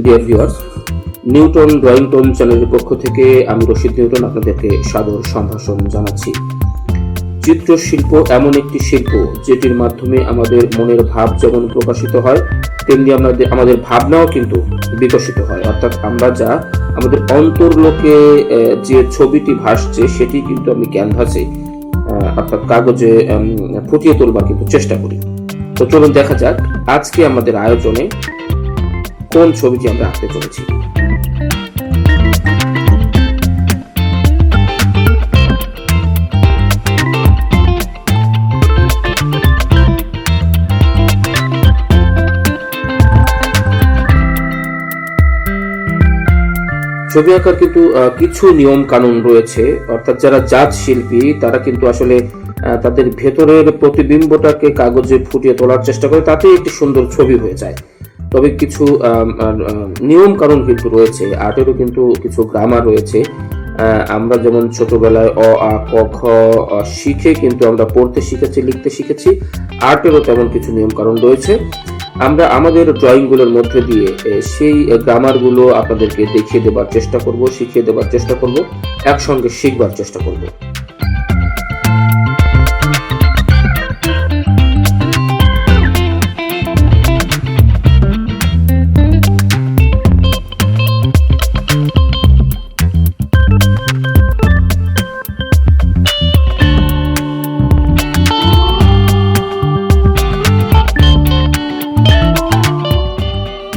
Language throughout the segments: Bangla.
Dear viewers, Newton drawing tone চ্যানেলের পক্ষ থেকে আমি রশিদ নিউটন আপনাদেরকে সাদর সম্ভাষণ জানাচ্ছি। চিত্রশিল্প এমন একটি শিল্প যেটির মাধ্যমে আমাদের মনের ভাব যেমন প্রকাশিত হয়, তেমনি আমাদের ভাবনাও কিন্তু বিকশিত হয়। অর্থাৎ আমরা যা আমাদের অন্তর্লোকে যে ছবিটি ভাসছে সেটি কিন্তু আমি ক্যানভাসে অর্থাৎ কাগজে ফুটিয়ে তোলবার কিন্তু চেষ্টা করি। তো চলুন দেখা যাক আজকে আমাদের আয়োজনে কোন ছবিটি আমরা আঁকতে চলেছি। ছবি আঁকার কিন্তু কিছু নিয়ম কানুন রয়েছে। অর্থাৎ যারা জাজ শিল্পী তারা কিন্তু আসলে তাদের ভেতরের প্রতিবিম্বটাকে কাগজে ফুটিয়ে তোলার চেষ্টা করে, তাতেই একটি সুন্দর ছবি হয়ে যায়। তবে কিছু নিয়ম কানুন কিন্তু রয়েছে, আর্টেরও কিন্তু কিছু গ্রামার রয়েছে। আমরা যেমন ছোটবেলায় অ আ ক খ শিখে কিন্তু আমরা পড়তে শিখেছি, লিখতে শিখেছি, আর্টেরও তেমন কিছু নিয়ম কানুন রয়েছে। আমরা আমাদের ড্রয়িংগুলোর মধ্যে দিয়ে সেই গ্রামারগুলো আপনাদেরকে দেখিয়ে দেবার চেষ্টা করব, শিখিয়ে দেবার চেষ্টা করব, একসঙ্গে শিখবার চেষ্টা করব।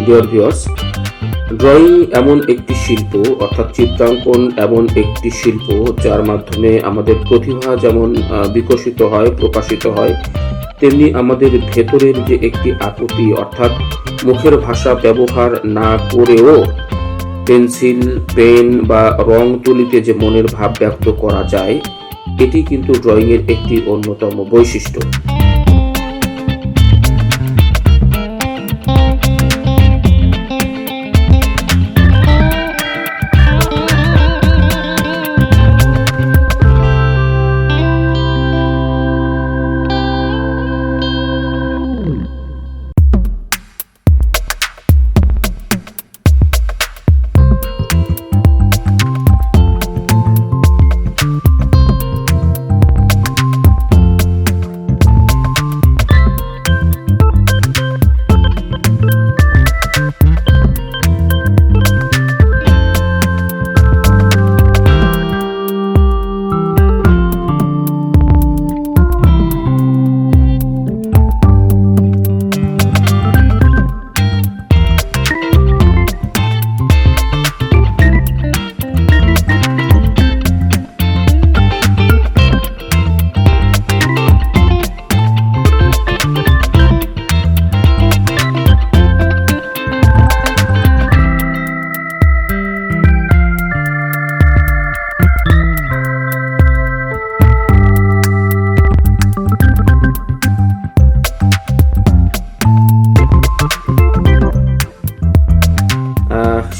ডিয়ার ভিউয়ার্স, ড্রয়িং এমন একটি শিল্প, অর্থাৎ চিত্রাঙ্কন এমন একটি শিল্প যার মাধ্যমে আমাদের প্রতিভা যেমন বিকশিত হয়, প্রকাশিত হয়, তেমনি আমাদের ভেতরের যে একটি আকুতি, অর্থাৎ মুখের ভাষা ব্যবহার না করেও পেন্সিল, পেন বা রং তুলিতে যে মনের ভাব ব্যক্ত করা যায়, এটি কিন্তু ড্রয়িংয়ের একটি অন্যতম বৈশিষ্ট্য।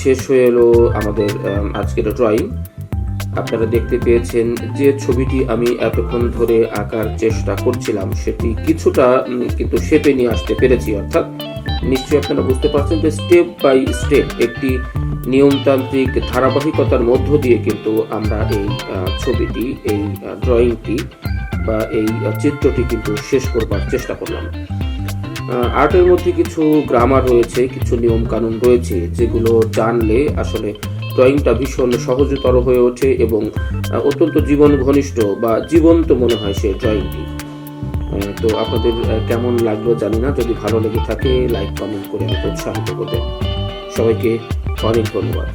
শেষ হয়ে এলো আমাদের আজকের ড্রয়িং। আপনারা দেখতে পেয়েছেন যে ছবিটি আমি এতক্ষণ ধরে আঁকার চেষ্টা করছিলাম সেটি কিছুটা কিন্তু শেপে নিয়ে আসতে পেরেছি। অর্থাৎ নিশ্চয়ই আপনারা বুঝতে পারছেন যে স্টেপ বাই স্টেপ একটি নিয়মতান্ত্রিক ধারাবাহিকতার মধ্য দিয়ে কিন্তু আমরা এই ছবিটি, এই ড্রয়িংটি বা এই চিত্রটি কিন্তু শেষ করবার চেষ্টা করলাম। আর্টের মধ্যে কিছু গ্রামার রয়েছে, কিছু নিয়ম কানুন রয়েছে যেগুলো জানলে আসলে ড্রয়িংটা ভীষণ সহজতর হয়ে ওঠে এবং অত্যন্ত জীবন ঘনিষ্ঠ বা জীবন্ত মনে হয় সেই ড্রয়িংটি। তো আপনাদের কেমন লাগলো জানি না, যদি ভালো লেগে থাকে লাইক কমেন্ট করে আমাকে উৎসাহিত করবেন। সবাইকে অনেক ধন্যবাদ।